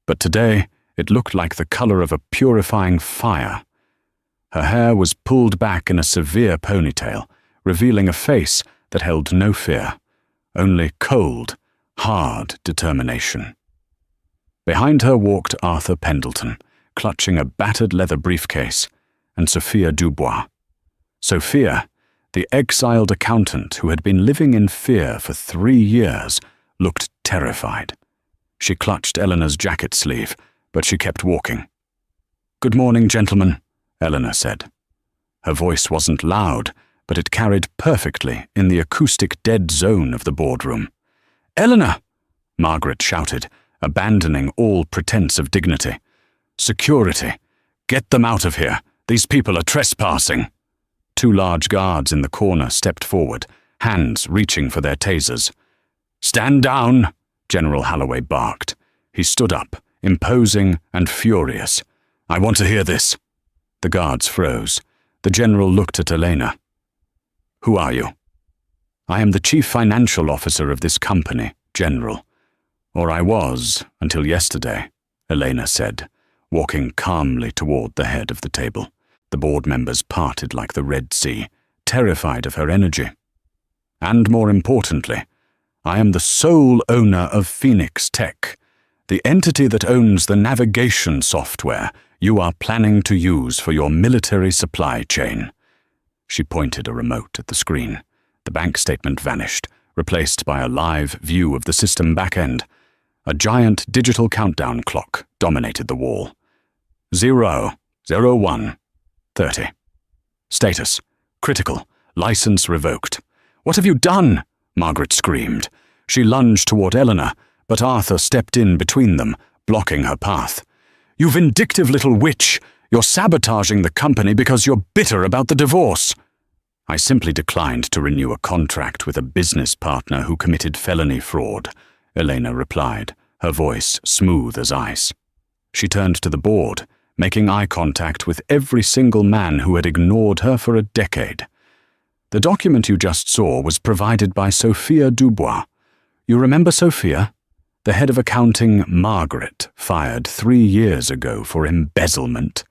but today it looked like the color of a purifying fire. Her hair was pulled back in a severe ponytail, revealing a face that held no fear, only cold, hard determination. Behind her walked Arthur Pendleton, clutching a battered leather briefcase, and Sophia Dubois. Sophia, the exiled accountant who had been living in fear for 3 years, looked terrified. She clutched Eleanor's jacket sleeve, but she kept walking. "Good morning, gentlemen," Elena said. Her voice wasn't loud, but it carried perfectly in the acoustic dead zone of the boardroom. "Elena!" Margaret shouted, abandoning all pretense of dignity. "Security! Get them out of here! These people are trespassing!" 2 large guards in the corner stepped forward, hands reaching for their tasers. "Stand down!" General Holloway barked. He stood up, imposing and furious. "I want to hear this." The guards froze. The general looked at Elena. "Who are you?" "I am the chief financial officer of this company, General. Or I was, until yesterday," Elena said, walking calmly toward the head of the table. The board members parted like the Red Sea, terrified of her energy. "And more importantly, I am the sole owner of Phoenix Tech, the entity that owns the navigation software you are planning to use for your military supply chain." She pointed a remote at the screen. The bank statement vanished, replaced by a live view of the system back-end. A giant digital countdown clock dominated the wall. 0, 01, 30. Status: critical. License revoked. "What have you done?" Margaret screamed. She lunged toward Elena, but Arthur stepped in between them, blocking her path. "You vindictive little witch! You're sabotaging the company because you're bitter about the divorce." "I simply declined to renew a contract with a business partner who committed felony fraud," Elena replied, her voice smooth as ice. She turned to the board, making eye contact with every single man who had ignored her for a decade. "The document you just saw was provided by Sophia Dubois. You remember Sophia? The head of accounting, Margaret, fired 3 years ago for embezzlement."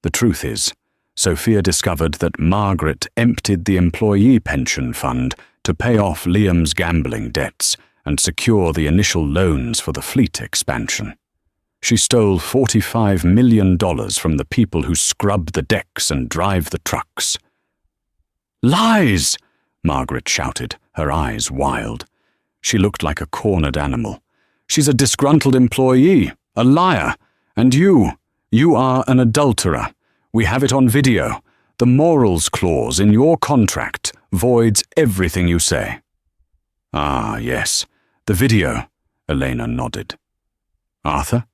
The truth is, Sophia discovered that Margaret emptied the employee pension fund to pay off Liam's gambling debts and secure the initial loans for the fleet expansion. She stole $45 million from the people who scrub the decks and drive the trucks. "Lies!" Margaret shouted, her eyes wild. She looked like a cornered animal. "She's a disgruntled employee, a liar, and you are an adulterer. We have it on video. The morals clause in your contract voids everything you say." "Ah, yes, the video," Elena nodded. "Arthur?"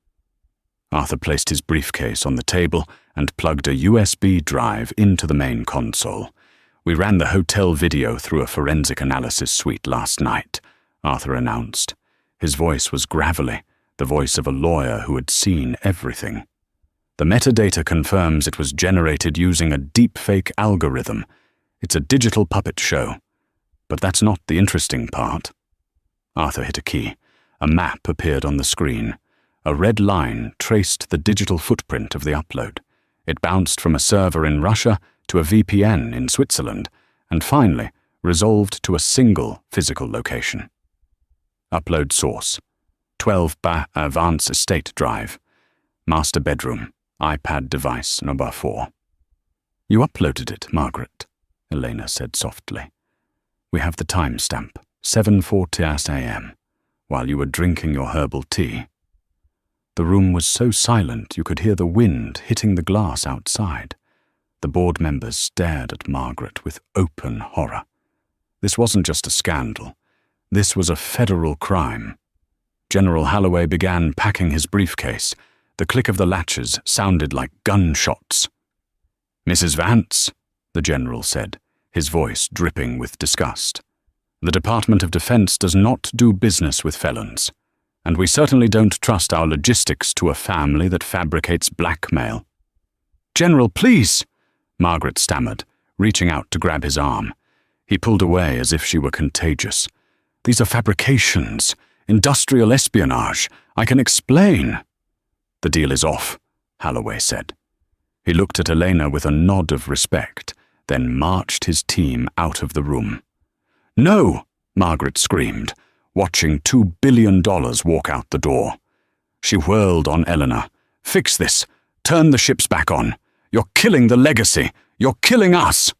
Arthur placed his briefcase on the table and plugged a USB drive into the main console. "We ran the hotel video through a forensic analysis suite last night," Arthur announced. His voice was gravelly, the voice of a lawyer who had seen everything. "The metadata confirms it was generated using a deepfake algorithm. It's a digital puppet show. But that's not the interesting part." Arthur hit a key. A map appeared on the screen. A red line traced the digital footprint of the upload. It bounced from a server in Russia to a VPN in Switzerland, and finally resolved to a single physical location. Upload source: 12 Vance Estate Drive. Master bedroom. iPad device number 4. "You uploaded it, Margaret," Elena said softly. "We have the timestamp, 7:40 a.m., while you were drinking your herbal tea." The room was so silent you could hear the wind hitting the glass outside. The board members stared at Margaret with open horror. This wasn't just a scandal. This was a federal crime. General Holloway began packing his briefcase. The click of the latches sounded like gunshots. "Mrs. Vance," the general said, his voice dripping with disgust. "The Department of Defense does not do business with felons, and we certainly don't trust our logistics to a family that fabricates blackmail." "General, please!" Margaret stammered, reaching out to grab his arm. He pulled away as if she were contagious. "These are fabrications, industrial espionage. I can explain." "The deal is off," Holloway said. He looked at Elena with a nod of respect, then marched his team out of the room. "No!" Margaret screamed, watching $2 billion walk out the door. She whirled on Elena. "Fix this. Turn the ships back on. You're killing the legacy. You're killing us."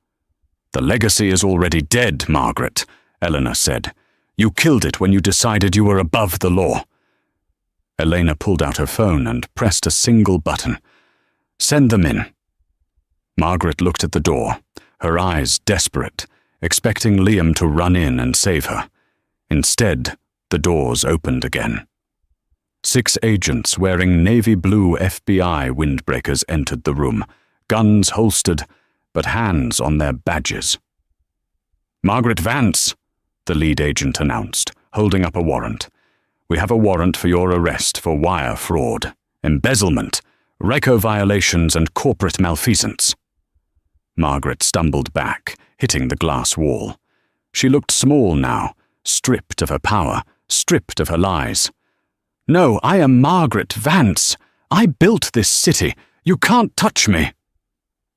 "The legacy is already dead, Margaret," Elena said. "You killed it when you decided you were above the law." Elena pulled out her phone and pressed a single button. "Send them in." Margaret looked at the door, her eyes desperate, expecting Liam to run in and save her. Instead, the doors opened again. 6 agents wearing navy blue FBI windbreakers entered the room, guns holstered, but hands on their badges. "Margaret Vance," the lead agent announced, holding up a warrant. "We have a warrant for your arrest for wire fraud, embezzlement, RICO violations, and corporate malfeasance." Margaret stumbled back, hitting the glass wall. She looked small now, stripped of her power, stripped of her lies. "No, I am Margaret Vance. I built this city. You can't touch me."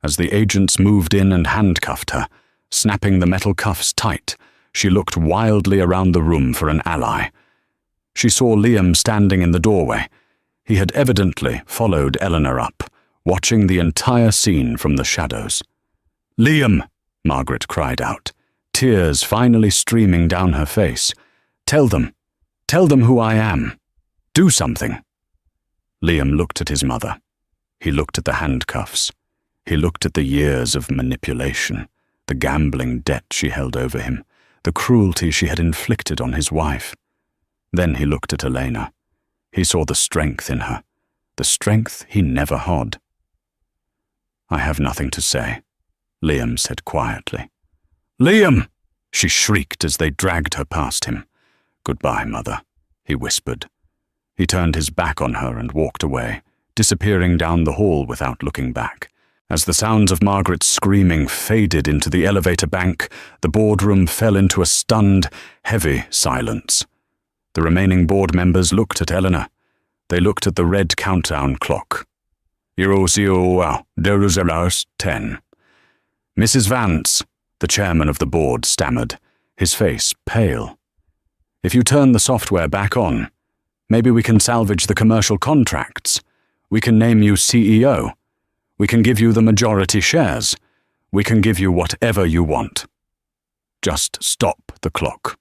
As the agents moved in and handcuffed her, snapping the metal cuffs tight, she looked wildly around the room for an ally. She saw Liam standing in the doorway. He had evidently followed Elena up, watching the entire scene from the shadows. "Liam!" Margaret cried out, tears finally streaming down her face. Tell them who I am. Do something." Liam looked at his mother. He looked at the handcuffs. He looked at the years of manipulation, the gambling debt she held over him, the cruelty she had inflicted on his wife. Then he looked at Elena. He saw the strength in her, the strength he never had. "I have nothing to say," Liam said quietly. "Liam!" she shrieked as they dragged her past him. "Goodbye, Mother," he whispered. He turned his back on her and walked away, disappearing down the hall without looking back. As the sounds of Margaret's screaming faded into the elevator bank, the boardroom fell into a stunned, heavy silence. The remaining board members looked at Elena. They looked at the red countdown clock. 10. "Mrs. Vance," the chairman of the board stammered, his face pale. "If you turn the software back on, maybe we can salvage the commercial contracts. We can name you CEO. We can give you the majority shares. We can give you whatever you want. Just stop the clock."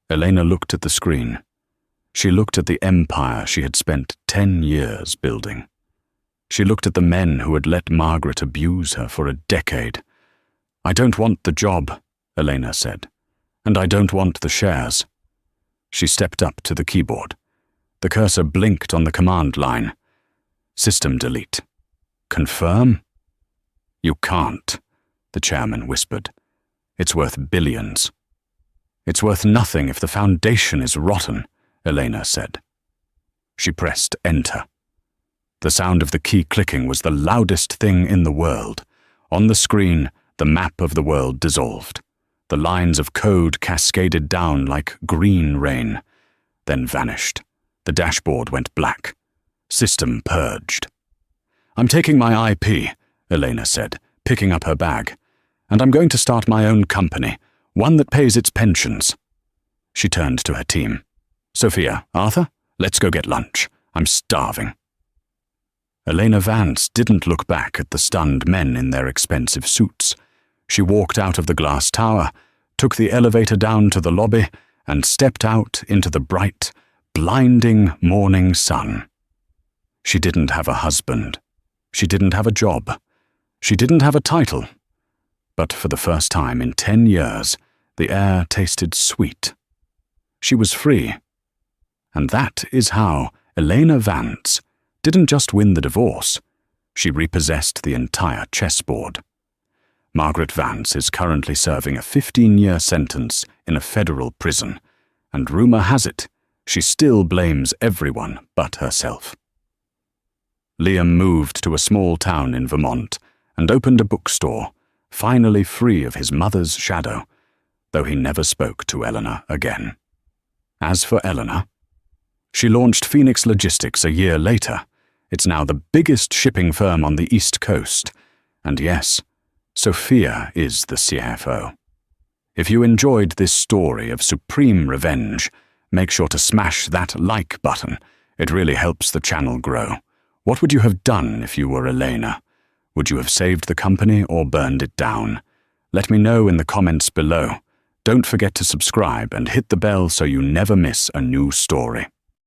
Elena looked at the screen. She looked at the empire she had spent 10 years building. She looked at the men who had let Margaret abuse her for a decade. "I don't want the job," Elena said, "and I don't want the shares." She stepped up to the keyboard. The cursor blinked on the command line. "System delete. Confirm?" "You can't," the chairman whispered. "It's worth billions." "It's worth nothing if the foundation is rotten," Elena said. She pressed enter. The sound of the key clicking was the loudest thing in the world. On the screen, the map of the world dissolved. The lines of code cascaded down like green rain, then vanished. The dashboard went black. System purged. "I'm taking my IP," Elena said, picking up her bag. "And I'm going to start my own company, one that pays its pensions." She turned to her team. "Sophia, Arthur, let's go get lunch. I'm starving." Elena Vance didn't look back at the stunned men in their expensive suits. She walked out of the glass tower, took the elevator down to the lobby, and stepped out into the bright, blinding morning sun. She didn't have a husband. She didn't have a job. She didn't have a title. But for the first time in 10 years, the air tasted sweet. She was free. And that is how Elena Vance didn't just win the divorce, she repossessed the entire chessboard. Margaret Vance is currently serving a 15-year sentence in a federal prison, and rumor has it she still blames everyone but herself. Liam moved to a small town in Vermont and opened a bookstore, finally free of his mother's shadow, though he never spoke to Elena again. As for Elena, she launched Phoenix Logistics a year later. It's now the biggest shipping firm on the East Coast. And yes, Sophia is the CFO. If you enjoyed this story of supreme revenge, make sure to smash that like button. It really helps the channel grow. What would you have done if you were Elena? Would you have saved the company or burned it down? Let me know in the comments below. Don't forget to subscribe and hit the bell so you never miss a new story.